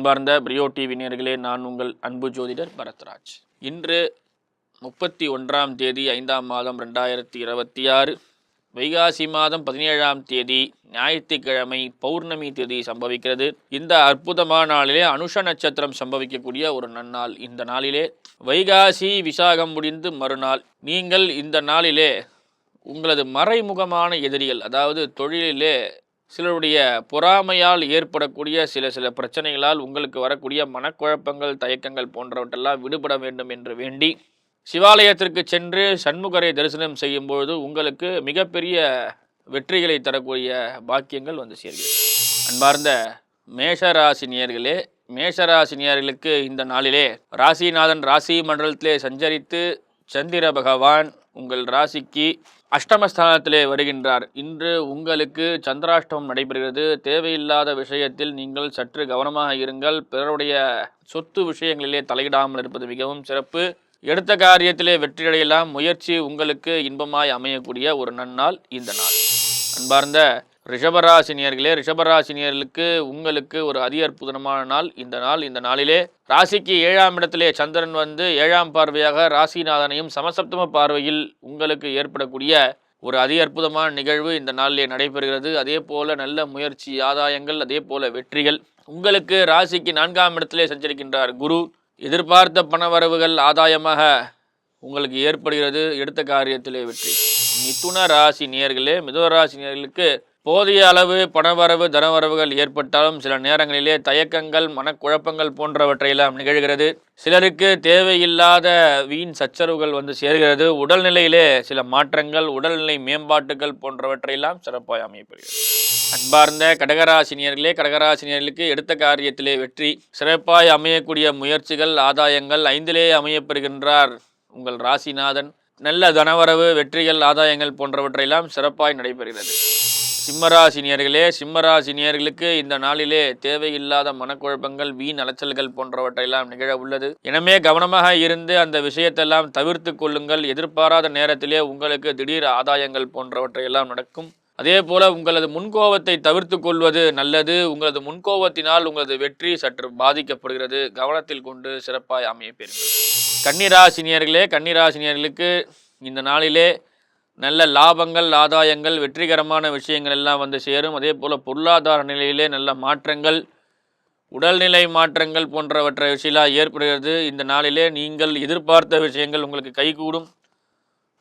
அன்பார்ந்த பிரியோ டிவி நேயர்களே, நான் உங்கள் அன்பு ஜோதிடர் பரத்ராஜ். இன்று 31ஆம் தேதி 5ஆம் மாதம் 2026 வைகாசி மாதம் 17ஆம் தேதி ஞாயிற்றுக்கிழமை பௌர்ணமி தேதி சம்பவிக்கிறது. இந்த அற்புதமான நாளிலே அனுஷ நட்சத்திரம் சம்பவிக்கக்கூடிய ஒரு நன்னாள். இந்த நாளிலே வைகாசி விசாகம் முடிந்து மறுநாள் நீங்கள் இந்த நாளிலே உங்களது மறைமுகமான எதிரிகள், அதாவது தொழிலிலே சிலருடைய பொறாமையால் ஏற்படக்கூடிய சில பிரச்சனைகளால் உங்களுக்கு வரக்கூடிய மனக்குழப்பங்கள், தயக்கங்கள் போன்றவற்றெல்லாம் விடுபட வேண்டும் என்று வேண்டி சிவாலயத்திற்கு சென்று சண்முகரை தரிசனம் செய்யும்பொழுது உங்களுக்கு மிகப்பெரிய வெற்றிகளை தரக்கூடிய பாக்கியங்கள் வந்து சேர்கிறது. அன்பார்ந்த மேஷராசினியர்களே, மேஷராசினியர்களுக்கு இந்த நாளிலே ராசிநாதன் ராசி மண்டலத்திலே சஞ்சரித்து சந்திர பகவான் உங்கள் ராசிக்கு அஷ்டமஸ்தானத்திலே வருகின்றார். இன்று உங்களுக்கு சந்திராஷ்டமம் நடைபெறுகிறது. தேவையில்லாத விஷயத்தில் நீங்கள் சற்று கவனமாக இருங்கள். பிறருடைய சொத்து விஷயங்களிலே தலையிடாமல் இருப்பது மிகவும் சிறப்பு. எடுத்த காரியத்திலே வெற்றியடையலாம். முயற்சி உங்களுக்கு இன்பமாய் அமையக்கூடிய ஒரு நன்னாள் இந்த நாள். அன்பார்ந்த ரிஷபராசினியர்களே, ரிஷபராசினியர்களுக்கு உங்களுக்கு ஒரு அதி அற்புதமான நாள் இந்த நாள். இந்த நாளிலே ராசிக்கு 7ஆம் இடத்திலே சந்திரன் வந்து 7ஆம் பார்வையாக ராசிநாதனையும் சமசப்தம பார்வையில் உங்களுக்கு ஏற்படக்கூடிய ஒரு அதி அற்புதமான நிகழ்வு இந்த நாளிலே நடைபெறுகிறது. அதே போல நல்ல முயற்சி, ஆதாயங்கள், அதே போல வெற்றிகள். உங்களுக்கு ராசிக்கு 4ஆம் இடத்திலே சஞ்சரிக்கின்றார் குரு. எதிர்பார்த்த பணவரவுகள் ஆதாயமாக உங்களுக்கு ஏற்படுகிறது. எடுத்த காரியத்திலே வெற்றி. மிதுன ராசி நேயர்களே, மிதுன ராசி நேயர்களுக்கு போதிய அளவு பணவரவு தனவரவுகள் ஏற்பட்டாலும் சில நேரங்களிலே தயக்கங்கள், மனக்குழப்பங்கள் போன்றவற்றையெல்லாம் நிகழ்கிறது. சிலருக்கு தேவையில்லாத வீண் சச்சரவுகள் வந்து சேர்கிறது. உடல்நிலையிலே சில மாற்றங்கள், உடல்நிலை மேம்பாட்டுகள் போன்றவற்றையெல்லாம் சிறப்பாக அமையப்படுகிறது. அன்பார்ந்த கடகராசினியர்களே, கடகராசினியர்களுக்கு எடுத்த காரியத்திலே வெற்றி, சிறப்பாய் அமையக்கூடிய முயற்சிகள், ஆதாயங்கள். 5லே அமையப்பெறுகின்றார் உங்கள் ராசிநாதன். நல்ல தனவரவு, வெற்றிகள், ஆதாயங்கள் போன்றவற்றையெல்லாம் சிறப்பாய் நடைபெறுகிறது. சிம்மராசினியர்களே, சிம்மராசினியர்களுக்கு இந்த நாளிலே தேவையில்லாத மனக்குழப்பங்கள், வீண் அலைச்சல்கள் போன்றவற்றையெல்லாம் நிகழ உள்ளது. எனவே கவனமாக இருந்து அந்த விஷயத்தெல்லாம் தவிர்த்து கொள்ளுங்கள். எதிர்பாராத நேரத்திலே உங்களுக்கு திடீர் ஆதாயங்கள் போன்றவற்றையெல்லாம் நடக்கும். அதே போல உங்களது முன்கோபத்தை தவிர்த்து கொள்வது நல்லது. உங்களது முன்கோபத்தினால் உங்களது வெற்றி சற்று பாதிக்கப்படுகிறது. கவனத்தில் கொண்டு சிறப்பாய் அமைய பெறுங்கள். கன்னிராசினியர்களே, கன்னிராசினியர்களுக்கு இந்த நாளிலே நல்ல லாபங்கள், ஆதாயங்கள், வெற்றிகரமான விஷயங்கள் எல்லாம் வந்து சேரும். அதே போல் பொருளாதார நிலையிலே நல்ல மாற்றங்கள், உடல்நிலை மாற்றங்கள் போன்றவற்றை விஷயலாம் ஏற்படுகிறது. இந்த நாளிலே நீங்கள் எதிர்பார்த்த விஷயங்கள் உங்களுக்கு கைகூடும்.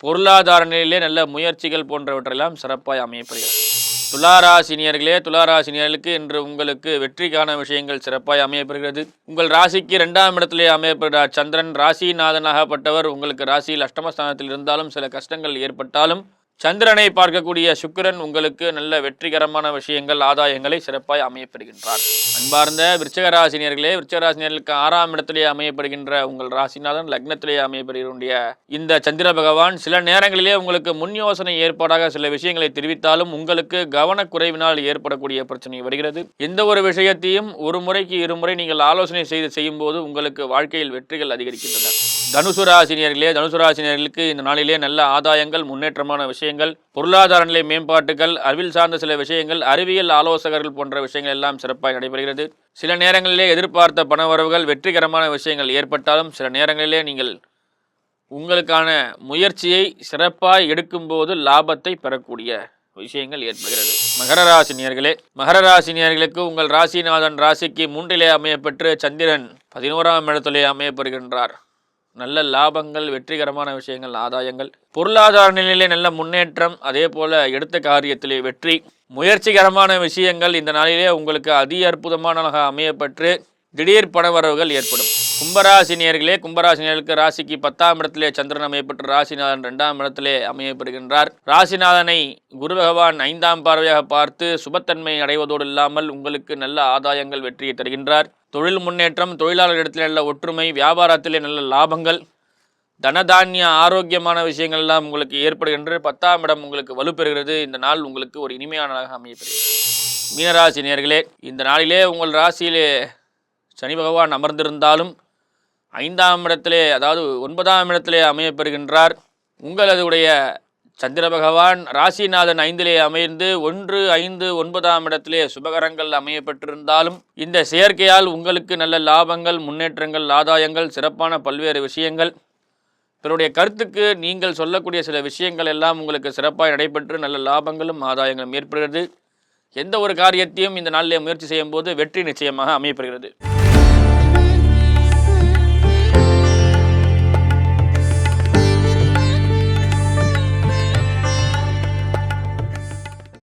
பொருளாதார நிலையிலே நல்ல முயற்சிகள் போன்றவற்றெல்லாம் சிறப்பாய் அமையப்படுகிறது. துளாராசினியர்களே, துளாராசினியர்களுக்கு இன்று உங்களுக்கு வெற்றிக்கான விஷயங்கள் சிறப்பாய் அமையப்படுகிறது. உங்கள் ராசிக்கு 2ஆம் இடத்திலே அமையப்படுகிறார் சந்திரன். ராசிநாதனாகப்பட்டவர் உங்களுக்கு ராசியில் அஷ்டமஸ்தானத்தில் இருந்தாலும் சில கஷ்டங்கள் ஏற்பட்டாலும் சந்திரனை பார்க்கக்கூடிய சுக்கிரன் உங்களுக்கு நல்ல வெற்றிகரமான விஷயங்கள், ஆதாயங்களை சிறப்பாய் அமையப்படுகின்றார். அன்பார்ந்த விருச்சிகராசினியர்களே, விருச்சிகராசினியர்களுக்கு 6ஆம் இடத்திலே அமையப்படுகின்ற உங்கள் ராசிநாதன் லக்னத்திலே அமையப்படுகிற இந்த சந்திர பகவான் சில நேரங்களிலே உங்களுக்கு முன் யோசனை ஏற்பாடாக சில விஷயங்களை தெரிவித்தாலும் உங்களுக்கு கவனக்குறைவினால் ஏற்படக்கூடிய பிரச்சனை வருகிறது. எந்த ஒரு விஷயத்தையும் ஒரு முறைக்கு இருமுறை நீங்கள் ஆலோசனை செய்யும் போது உங்களுக்கு வாழ்க்கையில் வெற்றிகள் அதிகரிக்கின்றன. தனுசு ராசினியர்களே, தனுசு ராசினியர்களுக்கு இந்த நாளிலே நல்ல ஆதாயங்கள், முன்னேற்றமான விஷயங்கள், பொருளாதார நிலை மேம்பாட்டுகள், அறிவில் சார்ந்த சில விஷயங்கள், அறிவியல் ஆலோசகர்கள் போன்ற விஷயங்கள் எல்லாம் சிறப்பாக நடைபெறுகிறது. சில நேரங்களிலே எதிர்பார்த்த பணவரவுகள், வெற்றிகரமான விஷயங்கள் ஏற்பட்டாலும் சில நேரங்களிலே நீங்கள் உங்களுக்கான முயற்சியை சிறப்பாக எடுக்கும்போது லாபத்தை பெறக்கூடிய விஷயங்கள் ஏற்படுகிறது. மகர ராசினியர்களே, மகர ராசினியர்களுக்கு உங்கள் ராசிநாதன் ராசிக்கு 3லே அமையப்பெற்று சந்திரன் 11ஆம் இடத்திலே அமையப்பெறுகின்றார். நல்ல லாபங்கள், வெற்றிகரமான விஷயங்கள், ஆதாயங்கள், பொருளாதார நிலையிலே நல்ல முன்னேற்றம், அதே போல எடுத்த காரியத்திலே வெற்றி, முயற்சிகரமான விஷயங்கள் இந்த நாளிலே உங்களுக்கு அதி அற்புதமான அமையப்பெற்று திடீர் பணவரவுகள் ஏற்படும். கும்பராசினியர்களே, கும்பராசினியர்களுக்கு ராசிக்கு 10ஆம் இடத்திலே சந்திரன் அமையப்பெற்று ராசிநாதன் 2ஆம் இடத்திலே அமையப்படுகின்றார். ராசிநாதனை குரு பகவான் 5ஆம் பார்வையாக பார்த்து சுபத்தன்மை அடைவதோடு இல்லாமல் உங்களுக்கு நல்ல ஆதாயங்கள், வெற்றியை தருகின்றார். தொழில் முன்னேற்றம், தொழிலாளர்களிடத்திலே நல்ல ஒற்றுமை, வியாபாரத்திலே நல்ல லாபங்கள், தனதானிய ஆரோக்கியமான விஷயங்கள் எல்லாம் உங்களுக்கு ஏற்படுகின்ற 10ஆம் இடம் உங்களுக்கு வலுப்பெறுகிறது. இந்த நாள் உங்களுக்கு ஒரு இனிமையான நாளாக அமையப்படுகிறது. மீனராசி நேயர்களே, இந்த நாளிலே உங்கள் ராசியிலே சனி பகவான் அமர்ந்திருந்தாலும் 5ஆம் இடத்திலே, அதாவது 9ஆம் இடத்திலே அமையப்பெறுகின்றார். உங்களதுடைய சந்திர பகவான் ராசிநாதன் 5லே அமைந்து 1, 5, 9ஆம் இடத்திலே சுபகரங்கள் அமையப்பட்டிருந்தாலும் இந்த செயற்கையால் உங்களுக்கு நல்ல லாபங்கள், முன்னேற்றங்கள், ஆதாயங்கள், சிறப்பான பல்வேறு விஷயங்கள், பிறருடைய கருத்துக்கு நீங்கள் சொல்லக்கூடிய சில விஷயங்கள் எல்லாம் உங்களுக்கு சிறப்பாக நடைபெற்று நல்ல லாபங்களும் ஆதாயங்களும் ஏற்படுகிறது. எந்த ஒரு காரியத்தையும் இந்த நாளிலே முயற்சி செய்யும் போது வெற்றி நிச்சயமாக அமையப்படுகிறது.